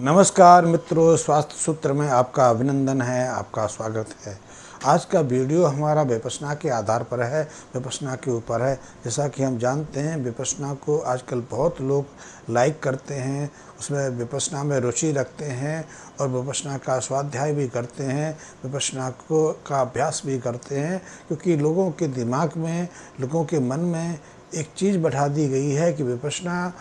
नमस्कार मित्रों, स्वास्थ्य सूत्र में आपका अभिनंदन है, आपका स्वागत है। आज का वीडियो हमारा विपश्यना के आधार पर है, विपश्यना के ऊपर है। जैसा कि हम जानते हैं, विपश्यना को आजकल बहुत लोग लाइक करते हैं, उसमें विपश्यना में रुचि रखते हैं और विपश्यना का स्वाध्याय भी करते हैं, विपश्यना को का अभ्यास भी करते हैं, क्योंकि लोगों के दिमाग में, लोगों के मन में एक चीज़ बैठा दी गई है कि विपश्यना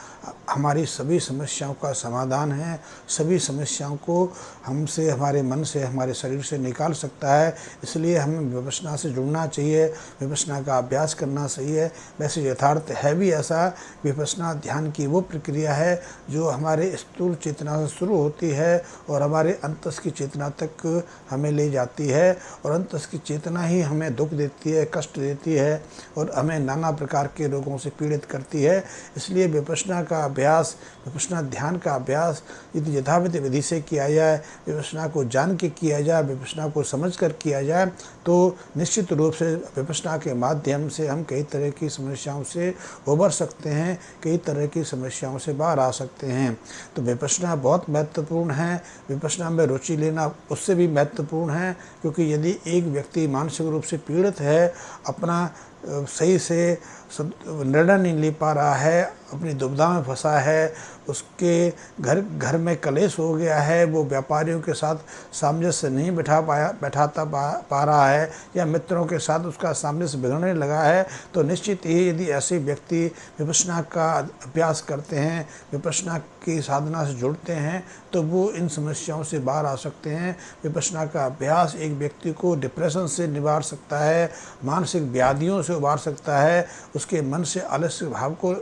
हमारी सभी समस्याओं का समाधान है, सभी समस्याओं को हमसे, हमारे मन से, हमारे शरीर से निकाल सकता है। इसलिए हमें विपश्यना से जुड़ना चाहिए, विपश्यना का अभ्यास करना चाहिए। वैसे यथार्थ है भी ऐसा। विपश्यना ध्यान की वो प्रक्रिया है जो हमारे स्थूल चेतना से शुरू होती है और हमारे अंतस की चेतना तक हमें ले जाती है, और अंतस की चेतना ही हमें दुख देती है, कष्ट देती है और हमें नाना प्रकार के रोगों से पीड़ित करती है। इसलिए विपश्यना का अभ्यास, विपश्यना ध्यान का अभ्यास यदि यथाविधि विधि से किया जाए, विपश्यना को जान के किया जाए, विपश्यना को समझ कर किया जाए, तो निश्चित रूप से विपश्यना के माध्यम से हम कई तरह की समस्याओं से उबर सकते हैं, कई तरह की समस्याओं से बाहर आ सकते हैं। तो विपश्यना बहुत महत्वपूर्ण है। विपश्यना में रुचि लेना उससे भी महत्वपूर्ण है, क्योंकि यदि एक व्यक्ति मानसिक रूप से पीड़ित है, अपना सही से निर्णय नहीं ले पा रहा है, अपनी दुविधा में फंसा है, उसके घर में कलेश हो गया है, वो व्यापारियों के साथ सामंजस्य नहीं बैठाता पा रहा है, या मित्रों के साथ उसका सामंजस्य बिगड़ने लगा है, तो निश्चित ही यदि ऐसे व्यक्ति विपश्यना का अभ्यास करते हैं, विपश्यना की साधना से जुड़ते हैं, तो वो इन समस्याओं से बाहर आ सकते हैं। विपश्यना का अभ्यास एक व्यक्ति को डिप्रेशन से निवार सकता है, मानसिक व्याधियों से उबार सकता है, उसके मन से आलस्य भाव को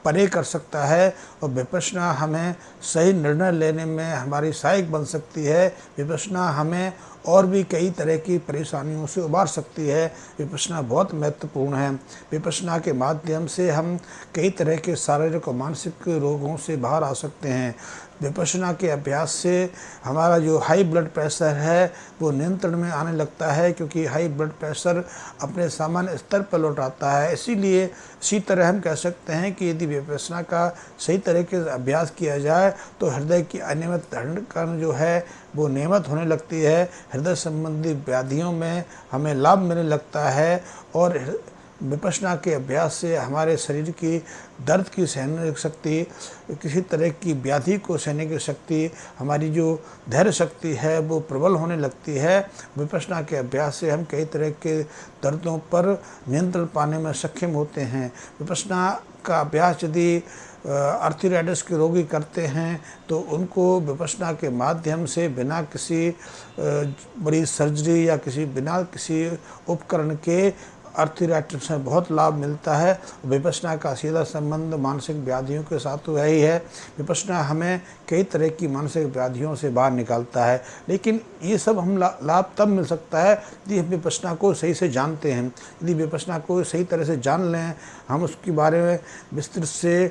परे कर सकता है, और विपश्यना हमें सही निर्णय लेने में हमारी सहायक बन सकती है। विपश्यना हमें और भी कई तरह की परेशानियों से उबार सकती है। विपश्यना बहुत महत्वपूर्ण है। विपश्यना के माध्यम से हम कई तरह के शारीरिक और मानसिक रोगों से बाहर आ सकते हैं। विपश्यना के अभ्यास से हमारा जो हाई ब्लड प्रेशर है वो नियंत्रण में आने लगता है, क्योंकि हाई ब्लड प्रेशर अपने सामान्य स्तर पर लौट आता है। इसीलिए इसी तरह हम कह सकते हैं कि यदि विपश्यना का सही तरीके से अभ्यास किया जाए तो हृदय की अनियमित धड़कन जो है वो नियमित होने लगती है, हृदय संबंधी व्याधियों में हमें लाभ मिलने लगता है, और विपश्यना के अभ्यास से हमारे शरीर की दर्द की सहने की शक्ति, किसी तरह की व्याधि को सहने की शक्ति, हमारी जो धैर्य शक्ति है वो प्रबल होने लगती है। विपश्यना के अभ्यास से हम कई तरह के दर्दों पर नियंत्रण पाने में सक्षम होते हैं। विपश्यना का अभ्यास यदि आर्थराइटिस के रोगी करते हैं तो उनको विपश्यना के माध्यम से बिना किसी बड़ी सर्जरी या बिना किसी उपकरण के आर्थराइटिस में बहुत लाभ मिलता है। विपश्यना का सीधा संबंध मानसिक व्याधियों के साथ तो यही है। विपश्यना हमें कई तरह की मानसिक व्याधियों से बाहर निकालता है, लेकिन ये सब हम लाभ तब मिल सकता है यदि हम विपश्यना को सही से जानते हैं। यदि विपश्यना को सही तरह से जान लें, हम उसके बारे में विस्तृत से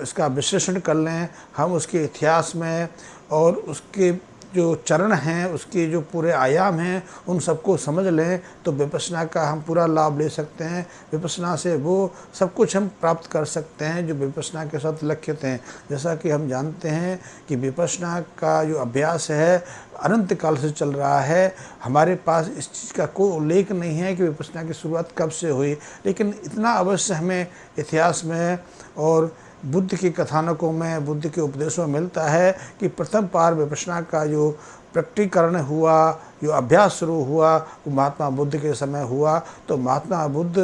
इसका विश्लेषण कर लें, हम उसके इतिहास में और उसके जो चरण हैं, उसके जो पूरे आयाम हैं, उन सबको समझ लें, तो विपश्यना का हम पूरा लाभ ले सकते हैं। विपश्यना से वो सब कुछ हम प्राप्त कर सकते हैं जो विपश्यना के साथ लक्षित हैं। जैसा कि हम जानते हैं कि विपश्यना का जो अभ्यास है अनंत काल से चल रहा है। हमारे पास इस चीज़ का कोई उल्लेख नहीं है कि विपश्यना की शुरुआत कब से हुई, लेकिन इतना अवश्य हमें इतिहास में और बुद्ध की कथानकों में, बुद्ध के उपदेशों में मिलता है कि प्रथम बार विपश्यना का जो प्रकटीकरण हुआ, जो अभ्यास शुरू हुआ, वो महात्मा बुद्ध के समय हुआ। तो महात्मा बुद्ध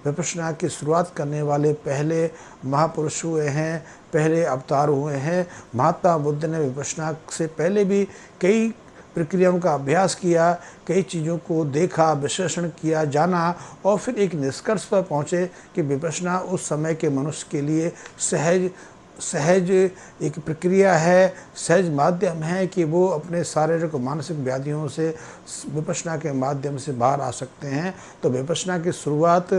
विपश्यना की शुरुआत करने वाले पहले महापुरुष हुए हैं, पहले अवतार हुए हैं। महात्मा बुद्ध ने विपश्यना से पहले भी कई प्रक्रियाओं का अभ्यास किया, कई चीज़ों को देखा, विश्लेषण किया, जाना, और फिर एक निष्कर्ष पर पहुँचे कि विपश्यना उस समय के मनुष्य के लिए सहज एक प्रक्रिया है, सहज माध्यम है कि वो अपने शारीरिक और मानसिक व्याधियों से विपश्यना के माध्यम से बाहर आ सकते हैं। तो विपश्यना की शुरुआत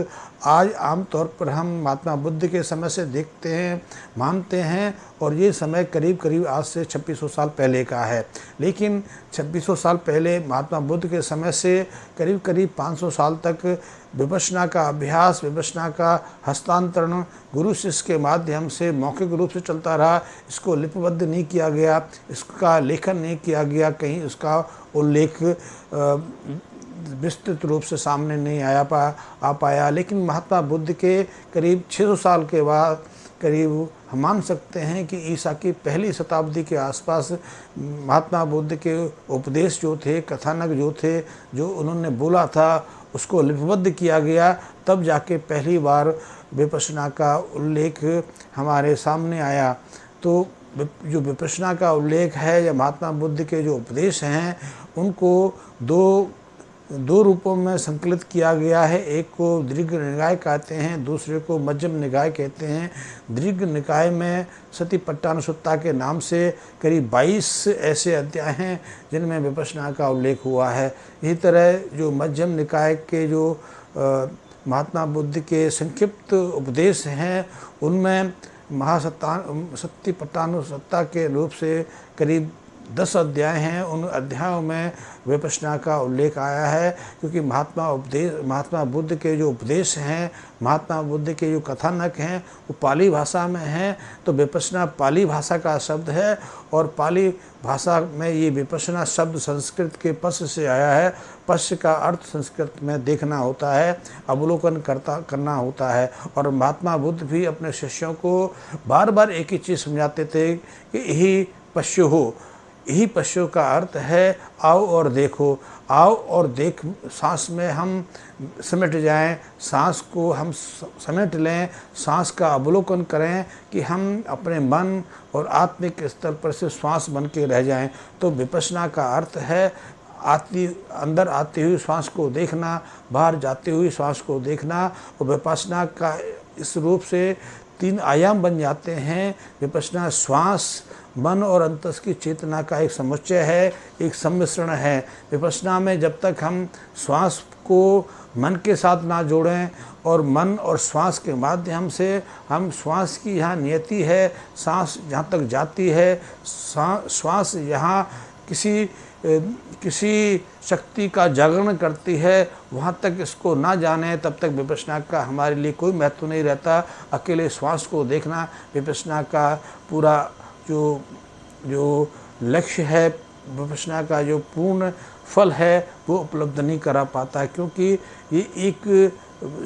आज आमतौर पर हम महात्मा बुद्ध के समय से देखते हैं, मानते हैं, और ये समय करीब करीब आज से 2600 साल पहले का है। लेकिन 2600 साल पहले महात्मा बुद्ध के समय से करीब करीब 500 साल तक विपश्यना का अभ्यास, विपश्यना का हस्तांतरण गुरु शिष्य के माध्यम से मौखिक रूप से चलता रहा। इसको लिपिबद्ध नहीं किया गया, इसका लेखन नहीं किया गया, कहीं उसका उल्लेख विस्तृत रूप से सामने नहीं आ पाया। लेकिन महात्मा बुद्ध के करीब 600 साल के बाद करीब हम मान सकते हैं कि ईसा की पहली शताब्दी के आसपास महात्मा बुद्ध के उपदेश जो थे, कथानक जो थे, जो उन्होंने बोला था, उसको लिपिबद्ध किया गया। तब जाके पहली बार विपश्यना का उल्लेख हमारे सामने आया। तो जो विपश्यना का उल्लेख है या महात्मा बुद्ध के जो उपदेश हैं, उनको दो रूपों में संकलित किया गया है। एक को दीर्घ निकाय कहते हैं, दूसरे को मध्यम निकाय कहते हैं। दीर्घ निकाय में सतिपट्टानुसुत्ता के नाम से करीब 22 ऐसे अध्याय हैं जिनमें विपश्यना का उल्लेख हुआ है। इसी तरह जो मध्यम निकाय के जो महात्मा बुद्ध के संक्षिप्त उपदेश हैं, उनमें सतिपट्टानुसुत्ता के रूप से करीब 10 अध्याय हैं। उन अध्यायों में विपश्यना का उल्लेख आया है, क्योंकि महात्मा बुद्ध के जो उपदेश हैं, महात्मा बुद्ध के जो कथानक हैं, वो पाली भाषा में हैं। तो विपश्यना पाली भाषा का शब्द है, और पाली भाषा में ये विपश्यना शब्द संस्कृत के पश्य से आया है। पश्य का अर्थ संस्कृत में देखना होता है, अवलोकन करना होता है। और महात्मा बुद्ध भी अपने शिष्यों को बार बार एक ही चीज़ समझाते थे कि यही पश्य हो। यही पश्यों का अर्थ है आओ और देखो। आओ और देख, सांस में हम समेट जाएं, सांस को हम समेट लें, सांस का अवलोकन करें कि हम अपने मन और आत्मिक स्तर पर से श्वास बन के रह जाएं। तो विपश्यना का अर्थ है अंदर आती हुई श्वास को देखना, बाहर जाती हुई श्वास को देखना। और विपश्यना का इस रूप से 3 आयाम बन जाते हैं। विपश्यना श्वास, मन और अंतस की चेतना का एक समुच्चय है, एक सम्मिश्रण है। विपश्यना में जब तक हम श्वास को मन के साथ ना जोड़ें और मन और श्वास के माध्यम से हम श्वास की यहाँ नियति है, सांस जहाँ तक जाती है, श्वास यहाँ किसी शक्ति का जागरण करती है, वहाँ तक इसको ना जाने तब तक विपश्यना का हमारे लिए कोई महत्व नहीं रहता। अकेले श्वास को देखना विपश्यना का पूरा जो लक्ष्य है, विपश्यना का जो पूर्ण फल है, वो उपलब्ध नहीं करा पाता है। क्योंकि ये एक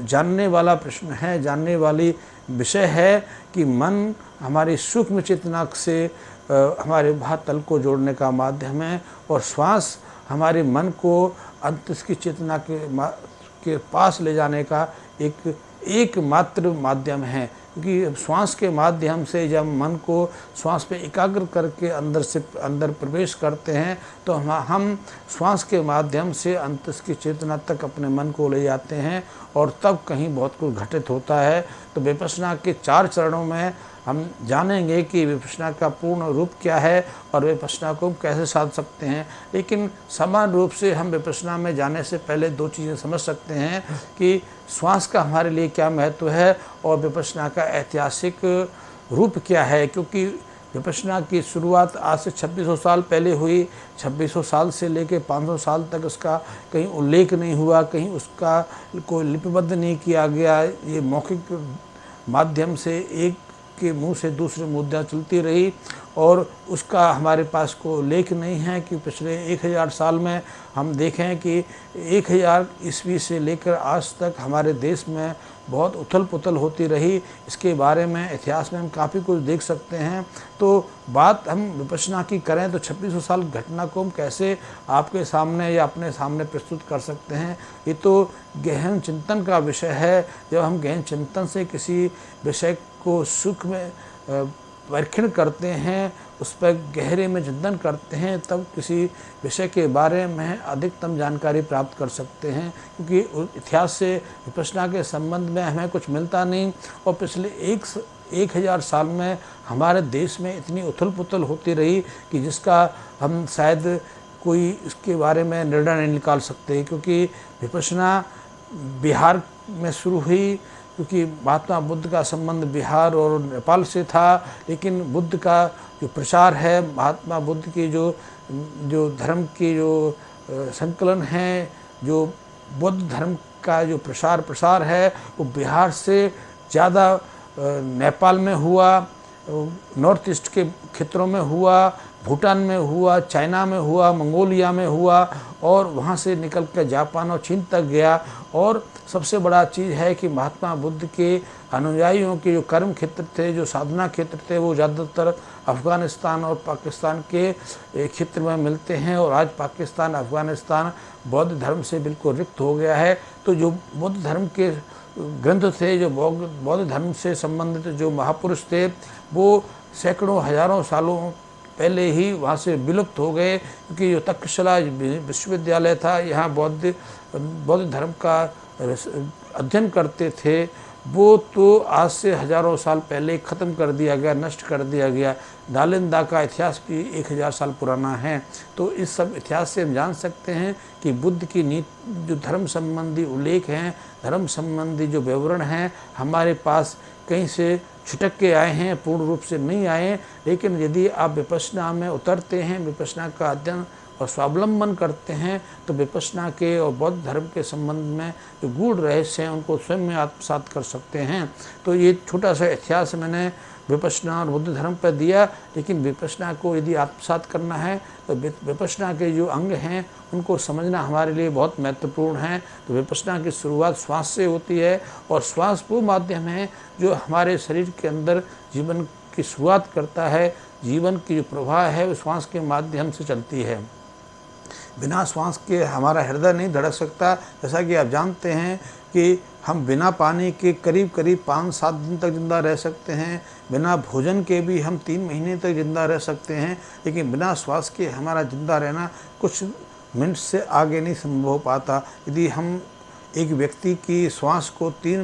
जानने वाला प्रश्न है, जानने वाली विषय है कि मन हमारी सूक्ष्म चेतना से हमारे भातल को जोड़ने का माध्यम है, और श्वास हमारे मन को अंतस की चेतना के पास ले जाने का एकमात्र माध्यम है। क्योंकि श्वास के माध्यम से जब मन को श्वास पे एकाग्र करके अंदर प्रवेश करते हैं, तो हम श्वास के माध्यम से अंतस की चेतना तक अपने मन को ले जाते हैं, और तब कहीं बहुत कुछ घटित होता है। तो विपश्यना के 4 चरणों में हम जानेंगे कि विपश्यना का पूर्ण रूप क्या है और विपश्यना को कैसे साध सकते हैं। लेकिन समान रूप से हम विपश्यना में जाने से पहले 2 चीज़ें समझ सकते हैं कि श्वास का हमारे लिए क्या महत्व है और विपश्यना का ऐतिहासिक रूप क्या है। क्योंकि विपश्यना की शुरुआत आज से 2600 साल पहले हुई। 2600 साल से लेकर 500 साल तक उसका कहीं उल्लेख नहीं हुआ, कहीं उसका कोई लिपिबद्ध नहीं किया गया। ये मौखिक माध्यम से एक के मुंह से दूसरे मुद्दा चलती रही, और उसका हमारे पास को लेख नहीं है कि पिछले 1000 साल में हम देखें कि 1000 ईस्वी से लेकर आज तक हमारे देश में बहुत उथल पुथल होती रही। इसके बारे में इतिहास में हम काफ़ी कुछ देख सकते हैं। तो बात हम विपश्यना की करें तो 2600 साल घटना को हम कैसे आपके सामने या अपने सामने प्रस्तुत कर सकते हैं। ये तो गहन चिंतन का विषय है। जब हम गहन चिंतन से किसी विषय को सुख में परीक्षण करते हैं, उस पर गहरे में चिंतन करते हैं, तब किसी विषय के बारे में अधिकतम जानकारी प्राप्त कर सकते हैं। क्योंकि इतिहास से विपश्यना के संबंध में हमें कुछ मिलता नहीं, और पिछले 1000 साल में हमारे देश में इतनी उथल पुथल होती रही कि जिसका हम शायद कोई इसके बारे में निर्णय नहीं निकाल सकते। क्योंकि विपश्यना बिहार में शुरू हुई, क्योंकि महात्मा बुद्ध का संबंध बिहार और नेपाल से था। लेकिन बुद्ध का जो प्रचार है, महात्मा बुद्ध की जो धर्म की जो संकलन है, जो बौद्ध धर्म का जो प्रसार है वो बिहार से ज़्यादा नेपाल में हुआ, नॉर्थ ईस्ट के क्षेत्रों में हुआ, भूटान में हुआ, चाइना में हुआ, मंगोलिया में हुआ और वहाँ से निकल कर जापान और चीन तक गया। और सबसे बड़ा चीज़ है कि महात्मा बुद्ध के अनुयायियों के जो कर्म क्षेत्र थे, जो साधना क्षेत्र थे, वो ज़्यादातर अफ़गानिस्तान और पाकिस्तान के क्षेत्र में मिलते हैं। और आज पाकिस्तान, अफ़गानिस्तान बौद्ध धर्म से बिल्कुल रिक्त हो गया है। तो जो बौद्ध धर्म के ग्रंथ थे, जो बौद्ध धर्म से संबंधित जो महापुरुष थे, वो सैकड़ों हजारों सालों पहले ही वहाँ से विलुप्त हो गए, क्योंकि जो तक्षशिला विश्वविद्यालय था, यहाँ बौद्ध धर्म का अध्ययन करते थे, वो तो आज से हजारों साल पहले ख़त्म कर दिया गया, नष्ट कर दिया गया। नालंदा का इतिहास भी 1000 साल पुराना है। तो इस सब इतिहास से हम जान सकते हैं कि बुद्ध की नीति, जो धर्म संबंधी उल्लेख हैं, धर्म संबंधी जो विवरण हैं, हमारे पास कहीं से छिटक के आए हैं, पूर्ण रूप से नहीं आए। लेकिन यदि आप विपश्यना में उतरते हैं, विपश्यना का अध्ययन और स्वावलंबन करते हैं, तो विपश्यना के और बौद्ध धर्म के संबंध में जो गूढ़ रहस्य हैं उनको स्वयं में आत्मसात कर सकते हैं। तो ये छोटा सा इतिहास मैंने विपश्यना और बुद्ध धर्म पर दिया। लेकिन विपश्यना को यदि आत्मसात करना है तो विपश्यना के जो अंग हैं उनको समझना हमारे लिए बहुत महत्वपूर्ण है। तो विपश्यना की शुरुआत श्वास से होती है और श्वास वो माध्यम है जो हमारे शरीर के अंदर जीवन की शुरुआत करता है। जीवन की जो प्रवाह है वो श्वास के माध्यम से चलती है। बिना श्वास के हमारा हृदय नहीं धड़क सकता। जैसा कि आप जानते हैं कि हम बिना पानी के करीब 5-7 दिन तक ज़िंदा रह सकते हैं। बिना भोजन के भी हम 3 महीने तक ज़िंदा रह सकते हैं। लेकिन बिना श्वास के हमारा ज़िंदा रहना कुछ मिनट से आगे नहीं संभव हो पाता। यदि हम एक व्यक्ति की श्वास को 3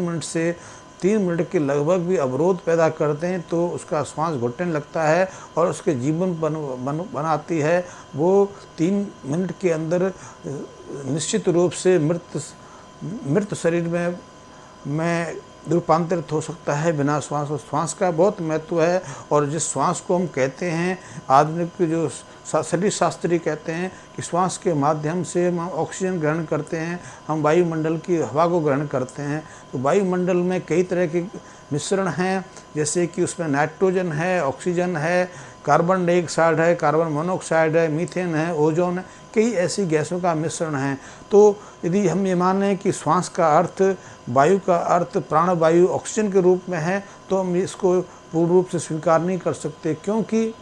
मिनट के लगभग भी अवरोध पैदा करते हैं तो उसका श्वास घुटने लगता है और उसके जीवन बनाती है। वो 3 मिनट के अंदर निश्चित रूप से मृत शरीर में रूपांतरित हो सकता है बिना श्वास। और श्वास का बहुत महत्व है। और जिस श्वास को हम कहते हैं, आधुनिक जो शरीर शास्त्री कहते हैं कि श्वास के माध्यम से हम ऑक्सीजन ग्रहण करते हैं, हम वायुमंडल की हवा को ग्रहण करते हैं। तो वायुमंडल में कई तरह के मिश्रण हैं, जैसे कि उसमें नाइट्रोजन है, ऑक्सीजन है, कार्बन डाइऑक्साइड है, कार्बन मोनोऑक्साइड है, मीथेन है, ओजोन है, कई ऐसी गैसों का मिश्रण है। तो यदि हम ये माने कि श्वास का अर्थ, वायु का अर्थ प्राणवायु ऑक्सीजन के रूप में है, तो हम इसको पूर्ण रूप से स्वीकार नहीं कर सकते। क्योंकि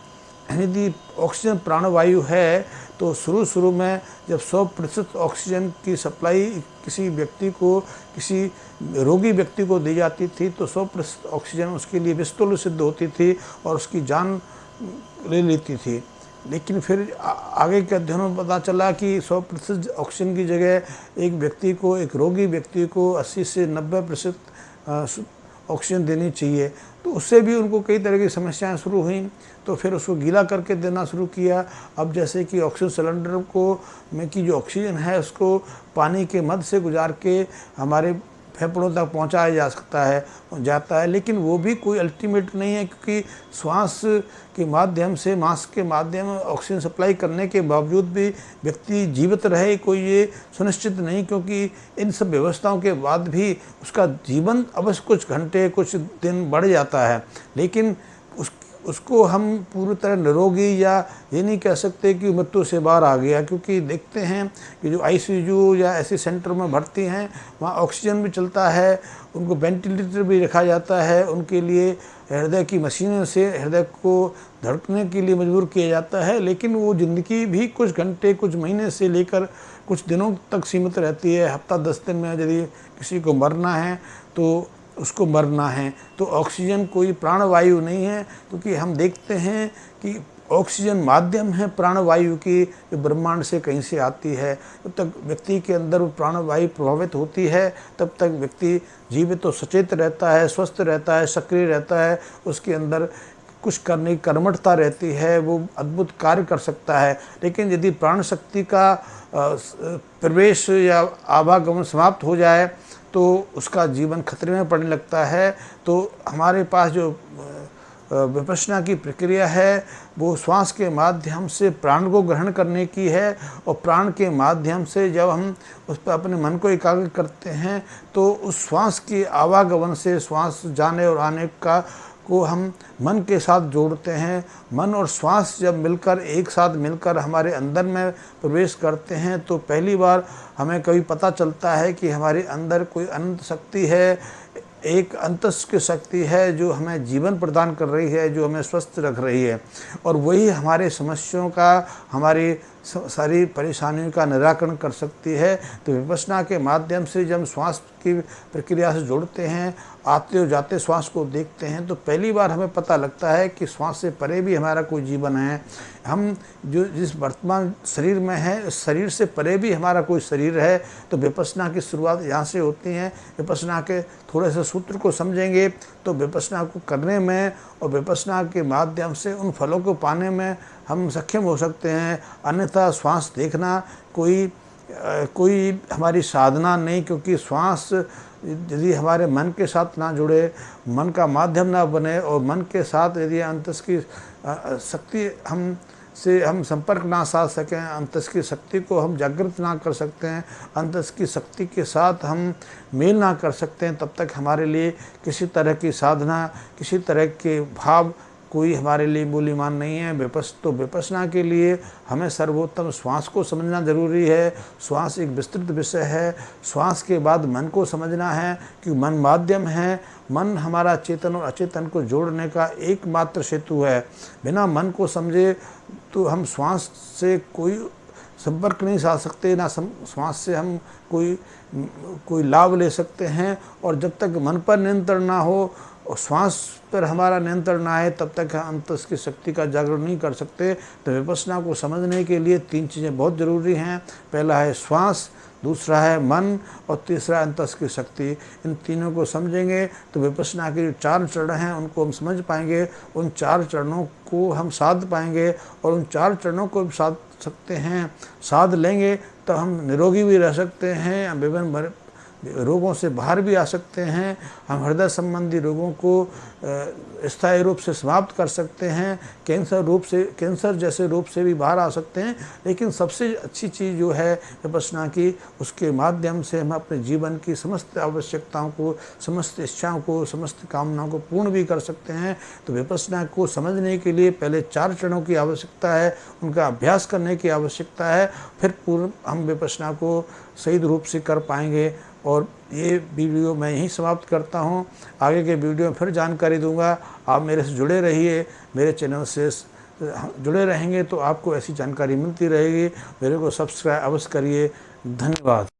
यदि ऑक्सीजन प्राणवायु है तो शुरू में जब 100% ऑक्सीजन की सप्लाई किसी व्यक्ति को, किसी रोगी व्यक्ति को दी जाती थी तो 100% ऑक्सीजन उसके लिए विषतुल्य सिद्ध होती थी और उसकी जान ले लेती थी। लेकिन फिर आगे के अध्ययनों में पता चला कि 100% ऑक्सीजन की जगह एक रोगी व्यक्ति को 80 से 90% ऑक्सीजन देनी चाहिए। तो उससे भी उनको कई तरह की समस्याएं शुरू हुई। तो फिर उसको गीला करके देना शुरू किया। अब जैसे कि ऑक्सीजन सिलेंडर में की जो ऑक्सीजन है उसको पानी के मध्य से गुजार के हमारे फेफड़ों तक पहुंचाया जाता है। लेकिन वो भी कोई अल्टीमेट नहीं है, क्योंकि श्वास के माध्यम से, मास्क के माध्यम ऑक्सीजन सप्लाई करने के बावजूद भी व्यक्ति जीवित रहे, कोई ये सुनिश्चित नहीं। क्योंकि इन सब व्यवस्थाओं के बाद भी उसका जीवन अवश्य कुछ घंटे, कुछ दिन बढ़ जाता है। लेकिन उसको हम पूरी तरह निरोगी या ये नहीं कह सकते कि मृत्यु से बाहर आ गया। क्योंकि देखते हैं कि जो ICU या ऐसे सेंटर में भर्ती हैं वहाँ ऑक्सीजन भी चलता है, उनको वेंटिलेटर भी रखा जाता है, उनके लिए हृदय की मशीनों से हृदय को धड़कने के लिए मजबूर किया जाता है। लेकिन वो ज़िंदगी भी कुछ घंटे, कुछ महीने से लेकर कुछ दिनों तक सीमित रहती है। हफ्ता 10 दिन में यदि किसी को मरना है तो उसको मरना है। तो ऑक्सीजन कोई प्राणवायु नहीं है, क्योंकि हम देखते हैं कि ऑक्सीजन माध्यम है प्राणवायु की, जो ब्रह्मांड से कहीं से आती है। जब तक व्यक्ति के अंदर वो प्राणवायु प्रभावित होती है तब तक व्यक्ति जीवित तो सचेत रहता है, स्वस्थ रहता है, सक्रिय रहता है, उसके अंदर कुछ करने की कर्मठता रहती है, वो अद्भुत कार्य कर सकता है। लेकिन यदि प्राण शक्ति का प्रवेश या आवागमन समाप्त हो जाए तो उसका जीवन खतरे में पड़ने लगता है। तो हमारे पास जो विपश्यना की प्रक्रिया है वो श्वास के माध्यम से प्राण को ग्रहण करने की है, और प्राण के माध्यम से जब हम उस पर अपने मन को एकाग्र करते हैं तो उस श्वास की आवागमन से श्वास जाने और आने का को हम मन के साथ जोड़ते हैं। मन और श्वास जब मिलकर एक साथ मिलकर हमारे अंदर में प्रवेश करते हैं तो पहली बार हमें कभी पता चलता है कि हमारे अंदर कोई अनंत शक्ति है, एक अंतस्थ शक्ति है जो हमें जीवन प्रदान कर रही है, जो हमें स्वस्थ रख रही है, और वही हमारे समस्याओं का, हमारी सारी परेशानियों का निराकरण कर सकती है। तो विपश्यना के माध्यम से जब श्वास की प्रक्रिया से जुड़ते हैं, आते और जाते श्वास को देखते हैं, तो पहली बार हमें पता लगता है कि श्वास से परे भी हमारा कोई जीवन है। हम जो जिस वर्तमान शरीर में हैं, इस शरीर से परे भी हमारा कोई शरीर है। तो विपश्यना की शुरुआत यहाँ से होती है। विपश्यना के थोड़े से सूत्र को समझेंगे तो विपश्यना को करने में और विपश्यना के माध्यम से उन फलों को पाने में हम सक्षम हो सकते हैं। अन्यथा श्वास देखना कोई हमारी साधना नहीं, क्योंकि श्वास यदि हमारे मन के साथ ना जुड़े, मन का माध्यम ना बने, और मन के साथ यदि अंतस की शक्ति हम संपर्क ना साध सकें, अंतस की शक्ति को हम जागृत ना कर सकते हैं, अंतस की शक्ति के साथ हम मेल ना कर सकते हैं, तब तक हमारे लिए किसी तरह की साधना, किसी तरह के भाव कोई हमारे लिए मूल्यवान नहीं है। विपश्यना के लिए हमें सर्वोत्तम श्वास को समझना जरूरी है। श्वास एक विस्तृत विषय है। श्वास के बाद मन को समझना है कि मन माध्यम है। मन हमारा चेतन और अचेतन को जोड़ने का एकमात्र सेतु है। बिना मन को समझे तो हम श्वास से कोई संपर्क नहीं साध सकते, ना श्वास से हम कोई लाभ ले सकते हैं। और जब तक मन पर नियंत्रण ना हो और श्वास पर हमारा नियंत्रण ना आए, तब तक हम अंतस की शक्ति का जागरण नहीं कर सकते। तो विपश्यना को समझने के लिए 3 चीज़ें बहुत ज़रूरी हैं। पहला है श्वास, दूसरा है मन, और तीसरा अंतस की शक्ति। इन तीनों को समझेंगे तो विपश्यना के जो 4 चरण हैं उनको हम समझ पाएंगे, उन 4 चरणों को हम साध पाएंगे, और उन 4 चरणों को साध सकते हैं, साध लेंगे तो हम निरोगी भी रह सकते हैं, विभिन्न रोगों से बाहर भी आ सकते हैं। हम हृदय संबंधी रोगों को स्थायी रूप से समाप्त कर सकते हैं, कैंसर जैसे रूप से भी बाहर आ सकते हैं। लेकिन सबसे अच्छी चीज़ जो है विपश्यना की, उसके माध्यम से हम अपने जीवन की समस्त आवश्यकताओं को, समस्त इच्छाओं को, समस्त कामनाओं को पूर्ण भी कर सकते हैं। तो विपश्यना को समझने के लिए पहले 4 चरणों की आवश्यकता है, उनका अभ्यास करने की आवश्यकता है, फिर पूर्ण हम विपश्यना को सही रूप से कर पाएंगे। और ये वीडियो मैं यहीं समाप्त करता हूँ। आगे के वीडियो में फिर जानकारी दूंगा। आप मेरे से जुड़े रहिए, मेरे चैनल से जुड़े रहेंगे तो आपको ऐसी जानकारी मिलती रहेगी। मेरे को सब्सक्राइब अवश्य करिए। धन्यवाद।